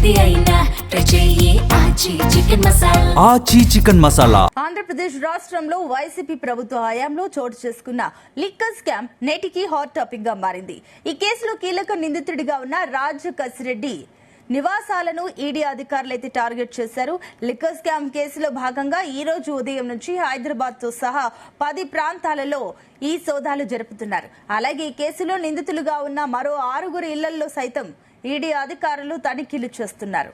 ఆచి చికెన్ మసాలా. ఆంధ్రప్రదేశ్ రాష్ట్రంలో వైసీపీ ప్రభుత్వ హయాంలో చోటు చేసుకున్న లిక్కర్ స్కామ్ నేటికి హాట్ టాపిక్ గా మారింది. ఈ కేసులో కీలక నిందితుడిగా ఉన్న రాజ్ కసిరెడ్డి నివాసాలను ఈడీ అధికారులైతే టార్గెట్ చేశారు. లిక్కర్ స్కామ్ కేసులో భాగంగా ఈ రోజు ఉదయం నుంచి హైదరాబాద్ తో సహా 10 ప్రాంతాలలో ఈ సోదాలు జరుపుతున్నారు. అలాగే ఈ కేసులో నిందితులుగా ఉన్న మరో 6 ఇళ్లలో సైతం ఈడీ అధికారులు తనిఖీలు చేస్తున్నారు.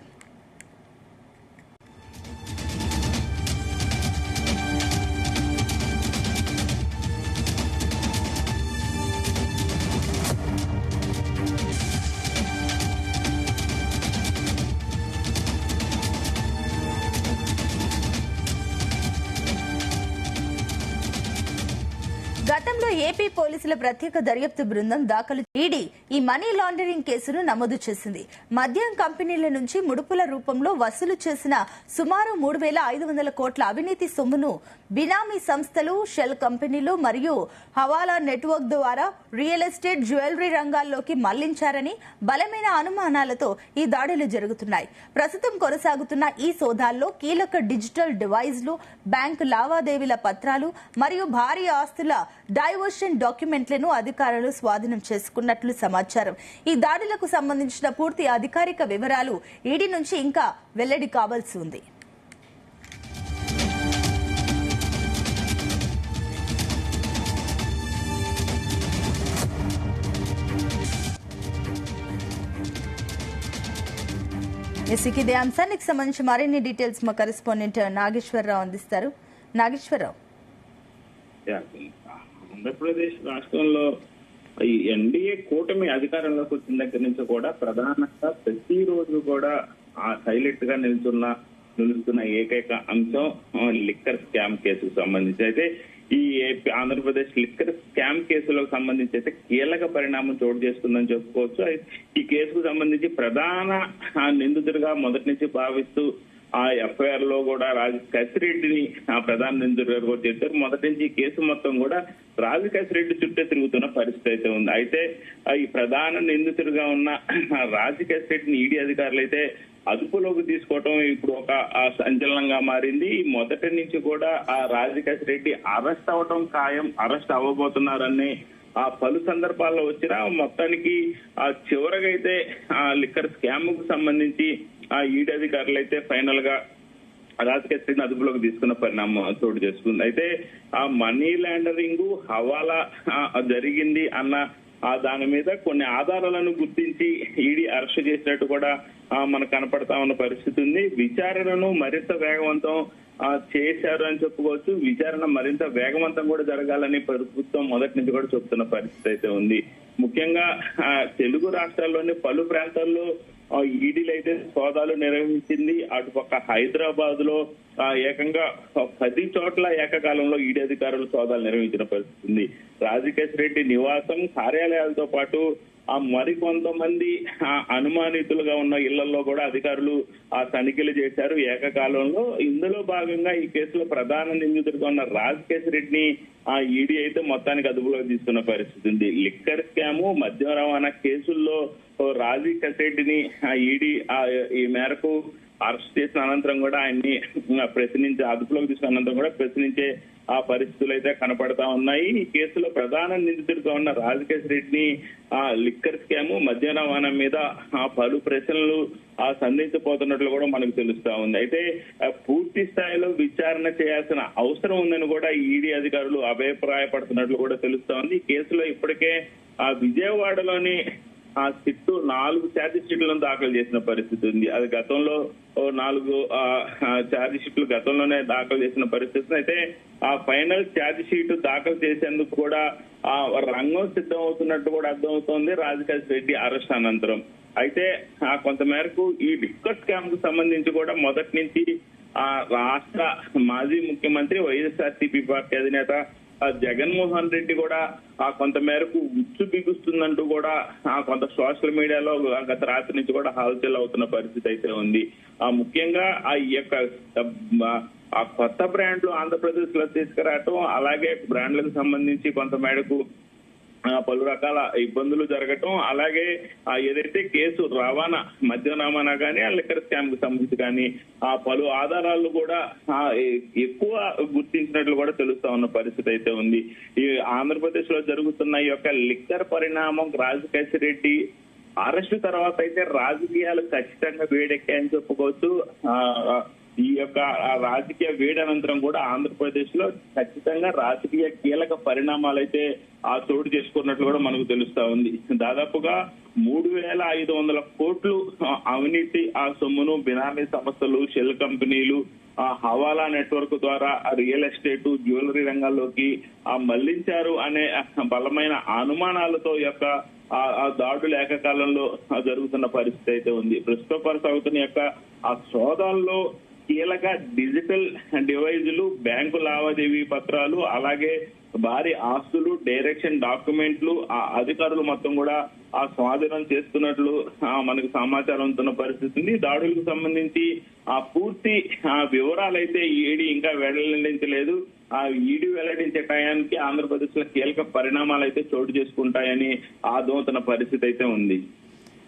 గతంలో ఏపీ పోలీసుల ప్రత్యేక దర్యాప్తు బృందం దాఖలు ఈడీ ఈ మనీ లాండరింగ్ కేసును నమోదు చేసింది. మద్యం కంపెనీల నుంచి ముడుపుల రూపంలో వసూలు చేసిన సుమారు 3,500 కోట్ల అవినీతి సొమ్మును బినామీ సంస్థలు, షెల్ కంపెనీలు మరియు హవాలా నెట్వర్క్ ద్వారా రియల్ ఎస్టేట్, జ్యువెలరీ రంగాల్లోకి మళ్లించారని బలమైన అనుమానాలతో ఈ దాడులు జరుగుతున్నాయి. ప్రస్తుతం కొనసాగుతున్న ఈ సోదాల్లో కీలక డిజిటల్ డివైజ్లు, బ్యాంకు లావాదేవీల పత్రాలు మరియు భారీ ఆస్తుల డైవర్షన్ డాక్యుమెంట్లను అధికారులు స్వాధీనం చేసుకున్నట్లు సమాచారం. ఈ దాడులకు సంబంధించిన పూర్తి అధికారిక వివరాలు ఈడీ నుంచి ఇంకా వెల్లడి కావాల్సి ఉంది. ఇదే అంశానికి సంబంధించి మరిన్ని డీటెయిల్స్ మా కరెస్పాండెంట్ నాగేశ్వరరావు అందిస్తారు. నాగేశ్వరరావు, ఆంధ్రప్రదేశ్ రాష్ట్రంలో ఈ ఎన్డీఏ కూటమి అధికారంలోకి వచ్చిన దగ్గర నుంచి కూడా ప్రధానంగా ప్రతిరోజు కూడా సైలెంట్ గా నిలుస్తున్న ఏకైక అంశం లిక్కర్ స్కామ్ కేసుకు సంబంధించి అయితే ఈ ఆంధ్రప్రదేశ్ లిక్కర్ స్కామ్ కేసులకు సంబంధించి అయితే కీలక పరిణామం చోటు చేసుకుందని చెప్పుకోవచ్చు. ఈ కేసుకు సంబంధించి ప్రధాన నిందితుడిగా మొదటి నుంచి భావిస్తూ ఆ ఎఫ్ఐఆర్ లో కూడా రాజ్ కసిరెడ్డిని ప్రధాన నిందితుడిగా కూడా చేశారు. మొదటి నుంచి ఈ కేసు మొత్తం కూడా రాజ్ కసిరెడ్డి చుట్టే తిరుగుతున్న పరిస్థితి అయితే ఉంది. అయితే ఈ ప్రధాన నిందితుడిగా ఉన్న రాజ్ కసిరెడ్డిని ఈడీ అధికారులు అయితే అదుపులోకి తీసుకోవటం ఇప్పుడు ఒక సంచలనంగా మారింది. మొదటి నుంచి కూడా ఆ రాజ్ కసిరెడ్డి అరెస్ట్ అవటం ఖాయం, అరెస్ట్ అవ్వబోతున్నారని పలు సందర్భాల్లో వచ్చినా మొత్తానికి చివరగా అయితే లిక్కర్ స్కామ్ కు సంబంధించి ఈడీ అధికారులు అయితే ఫైనల్ గా రాజ్ కసిరెడ్డిని అదుపులోకి తీసుకున్న పరిణామం చోటు చేసుకుంది. అయితే ఆ మనీ లాండరింగ్, హవాలా జరిగింది అన్న దాని మీద కొన్ని ఆధారాలను గుర్తించి ఈడీ అరెస్ట్ చేసినట్టు కూడా మనకు కనపడతా ఉన్న పరిస్థితి ఉంది. విచారణను మరింత వేగవంతం చేశారు అని చెప్పుకోవచ్చు. విచారణ మరింత వేగవంతం కూడా జరగాలని ప్రభుత్వం మొదటి నుంచి కూడా చెప్తున్న పరిస్థితి అయితే ఉంది. ముఖ్యంగా తెలుగు రాష్ట్రాల్లోని పలు ప్రాంతాల్లో ఈడీలు అయితే సోదాలు నిర్వహించింది. అటుపక్క హైదరాబాద్ లో ఏకంగా 10 చోట్ల ఏకకాలంలో ఈడీ అధికారులు సోదాలు నిర్వహించిన పరిస్థితి ఉంది. రాజ్ కసిరెడ్డి నివాసం, కార్యాలయాలతో పాటు మరికొంతమంది అనుమానితులుగా ఉన్న ఇళ్లలో కూడా అధికారులు తనిఖీలు చేశారు ఏకకాలంలో. ఇందులో భాగంగా ఈ కేసులో ప్రధాన నిందితుడిగా ఉన్న రాజ్ కసిరెడ్డిని ఈడీ అయితే మొత్తానికి అదుపులోకి తీసుకున్న పరిస్థితి ఉంది. లిక్కర్ స్కాము, మద్యం రవాణా కేసుల్లో రాజ్ కసిరెడ్డిని ఈడీ ఈ మేరకు అరెస్ట్ చేసిన అనంతరం కూడా ఆయన్ని ప్రశ్నించే, అదుపులోకి తీసుకున్న అనంతరం కూడా ప్రశ్నించే పరిస్థితులు అయితే కనపడతా ఉన్నాయి. ఈ కేసులో ప్రధాన నిందితుడిగా ఉన్న రాజ్ కసిరెడ్డిని లిక్కర్ స్కాము, మద్య రవాణా మీద పలు ప్రశ్నలు సంధించబోతున్నట్లు కూడా మనకు తెలుస్తా ఉంది. అయితే పూర్తి స్థాయిలో విచారణ చేయాల్సిన అవసరం ఉందని కూడా ఈడీ అధికారులు అభిప్రాయపడుతున్నట్లు కూడా తెలుస్తా ఉంది. ఈ కేసులో ఇప్పటికే విజయవాడలోని సిట్టు 4 ఛార్జ్ షీట్లను దాఖలు చేసిన పరిస్థితి ఉంది. అది గతంలో 4 ఛార్జ్ షీట్లు గతంలోనే దాఖలు చేసిన పరిస్థితి. అయితే ఆ ఫైనల్ ఛార్జ్ షీట్ దాఖలు చేసేందుకు కూడా రంగం సిద్ధం అవుతున్నట్టు కూడా అర్థమవుతోంది రాజ్ కసిరెడ్డి అరెస్ట్ అనంతరం. అయితే కొంతమేరకు ఈ లిక్కర్ స్కామ్ కు సంబంధించి కూడా మొదటి నుంచి రాష్ట్ర మాజీ ముఖ్యమంత్రి, వైఎస్ఆర్సీపీ పార్టీ అధినేత జగన్మోహన్ రెడ్డి కూడా కొంతమేరకు ఉచ్చు బిగుస్తుందంటూ కూడా కొంత సోషల్ మీడియాలో గత రాత్రి నుంచి కూడా హల్చల్ అవుతున్న పరిస్థితి అయితే ఉంది. ముఖ్యంగా ఈ యొక్క కొత్త బ్రాండ్లు ఆంధ్రప్రదేశ్ లో తీసుకురావటం, అలాగే బ్రాండ్లకు సంబంధించి కొంత మేరకు పలు రకాల ఇబ్బందులు జరగటం, అలాగే ఏదైతే కేసు రవాణా మద్యం రవాణా కానీ ఆ లిక్కర్ స్కామ్ కు సంబంధించి కానీ పలు ఆధారాలు కూడా ఎక్కువ గుర్తించినట్లు కూడా తెలుస్తా ఉన్న పరిస్థితి అయితే ఉంది. ఈ ఆంధ్రప్రదేశ్ లో జరుగుతున్న ఈ యొక్క లిక్కర్ పరిణామం, రాజకేశ్ రెడ్డి అరెస్టు తర్వాత అయితే రాజకీయాలు ఖచ్చితంగా వేడెక్కాయని చెప్పుకోవచ్చు. ఈ యొక్క రాజకీయ వేడనంతరం కూడా ఆంధ్రప్రదేశ్ లో ఖచ్చితంగా రాజకీయ కీలక పరిణామాలు అయితే చోటు చేసుకున్నట్లు కూడా మనకు తెలుస్తా ఉంది. దాదాపుగా 3,500 కోట్లు అవినీతి సొమ్మును బినామీ సంస్థలు, షెల్ కంపెనీలు, హవాలా నెట్వర్క్ ద్వారా రియల్ ఎస్టేట్, జ్యువెలరీ రంగాల్లోకి మళ్లించారు అనే బలమైన అనుమానాలతో యొక్క దాడులు ఏకకాలంలో జరుగుతున్న పరిస్థితి అయితే ఉంది. ప్రస్తుతం కొనసాగుతున్న యొక్క సోదాల్లో కీలక డిజిటల్ డివైజులు, బ్యాంకు లావాదేవీ పత్రాలు, అలాగే భారీ ఆస్తులు, డైరెక్షన్ డాక్యుమెంట్లు అధికారులు మొత్తం కూడా స్వాధీనం చేస్తున్నట్లు మనకు సమాచారం ఉంటున్న పరిస్థితి ఉంది. దాడులకు సంబంధించి పూర్తి వివరాలైతే ఈడీ ఇంకా వెల్లడించలేదు. ఈడీ వెల్లడించే టయానికి ఆంధ్రప్రదేశ్ లో కీలక పరిణామాలు అయితే చోటు చేసుకుంటాయని ఆదోతున్న పరిస్థితి అయితే ఉంది.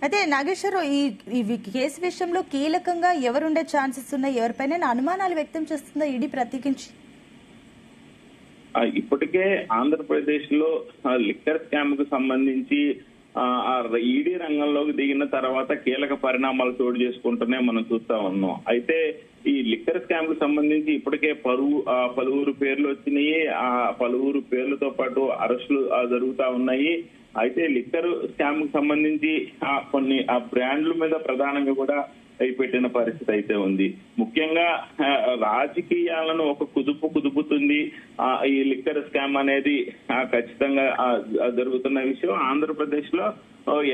అయితే నాగేశ్వరరావు, ఈ కేసు విషయంలో కీలకంగా ఎవరుండే ఛాన్సెస్ ఉన్నాయి? ఎవరిపైన అనుమానాలు వ్యక్తం చేస్తుందో ఈడీ ప్రత్యేకించి? ఇప్పటికే ఆంధ్రప్రదేశ్ లో లిక్కర్ స్కామ్ కు సంబంధించి ఈడీ రంగంలోకి దిగిన తర్వాత కీలక పరిణామాలు చోటు చేసుకుంటూనే మనం చూస్తా ఉన్నాం. అయితే ఈ లిక్కర్ స్కామ్ కు సంబంధించి ఇప్పటికే పలువురు పేర్లు వచ్చినాయి. పలువురు పేర్లతో పాటు అరెస్టులు జరుగుతా ఉన్నాయి. అయితే లిక్కర్ స్కామ్ కు సంబంధించి కొన్ని బ్రాండ్ల మీద ప్రధానంగా కూడా పెట్టిన పరిస్థితి అయితే ఉంది. ముఖ్యంగా రాజకీయాలను ఒక కుదుపుతుంది ఈ లిక్కర్ స్కామ్ అనేది ఖచ్చితంగా జరుగుతున్న విషయం. ఆంధ్రప్రదేశ్ లో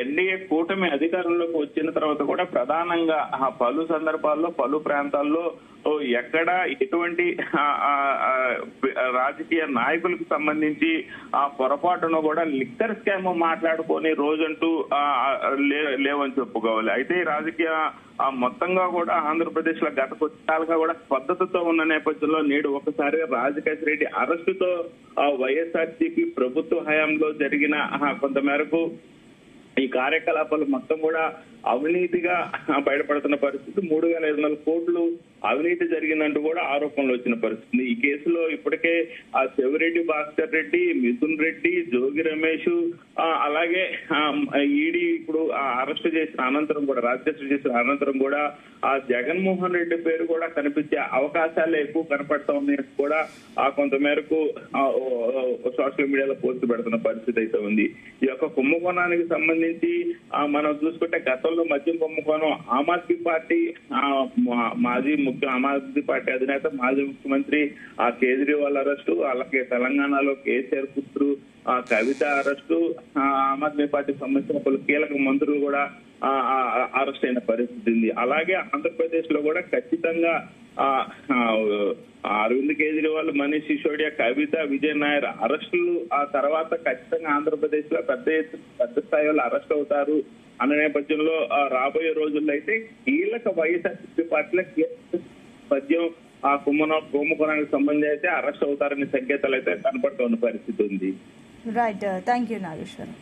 ఎన్డీఏ కూటమి అధికారంలోకి వచ్చిన తర్వాత కూడా ప్రధానంగా పలు సందర్భాల్లో పలు ప్రాంతాల్లో ఎక్కడ ఎటువంటి రాజకీయ నాయకులకు సంబంధించి పొరపాటును కూడా లిక్కర్ స్కామ్ మాట్లాడుకొని రోజంటూ లేవని చెప్పుకోవాలి. అయితే రాజకీయ మొత్తంగా కూడా ఆంధ్రప్రదేశ్ లో గత కొద్దికాలుగా కూడా పద్ధతితో ఉన్న నేపథ్యంలో నేడు ఒకసారి రాజకేశ్ రెడ్డి అరెస్టుతో వైఎస్ఆర్సీపీ ప్రభుత్వ హయాంలో జరిగిన కొంతమేరకు ఈ కార్యకలాపాలు మొత్తం కూడా అవినీతిగా బయటపడుతున్న పరిస్థితి. 3,500 కోట్లు అవినీతి జరిగిందంటూ కూడా ఆరోపణలు వచ్చిన పరిస్థితి. ఈ కేసులో ఇప్పటికే చెవిరెడ్డి భాస్కర్ రెడ్డి, మిథున్ రెడ్డి, జోగి రమేష్, అలాగే ఈడీ ఇప్పుడు అరెస్ట్ చేసిన అనంతరం కూడా రాజ్యసభ చేసిన అనంతరం కూడా జగన్మోహన్ రెడ్డి పేరు కూడా కనిపించే అవకాశాలు ఎక్కువ కనపడతా ఉన్నాయని కూడా కొంతమేరకు సోషల్ మీడియాలో పోస్ట్ పెడుతున్న పరిస్థితి అయితే ఉంది. ఈ యొక్క కుంభకోణానికి సంబంధించి మనం చూసుకుంటే గతంలో మద్యం కుంభకోణం ఆమ్ ఆద్మీ పార్టీ ఆమ్ ఆద్మీ పార్టీ అధినేత మాజీ ముఖ్యమంత్రి కేజ్రీవాల్ అరెస్టు, అలాగే తెలంగాణలో కేసీఆర్ పుత్రు కవిత అరెస్టు, ఆమ్ ఆద్మీ పార్టీకి సంబంధించిన పలు కీలక మంత్రులు కూడా అరెస్ట్ అయిన పరిస్థితి ఉంది. అలాగే ఆంధ్రప్రదేశ్ లో కూడా ఖచ్చితంగా అరవింద్ కేజ్రీవాల్, మనీష్ సిసోడియా, కవిత, విజయ్ నాయర్ అరెస్టులు తర్వాత ఖచ్చితంగా ఆంధ్రప్రదేశ్ లో పెద్ద స్థాయిలో అరెస్ట్ అవుతారు అన్న నేపథ్యంలో రాబోయే రోజుల్లో అయితే కీలక వైఎస్ఆర్సీపీ పార్టీలో మద్యం కుంభకోణానికి సంబంధించి అయితే అరెస్ట్ అవుతారనే సంకేతాలు అయితే కనపడుతున్న పరిస్థితి ఉంది. Right, thank you Nageswaram.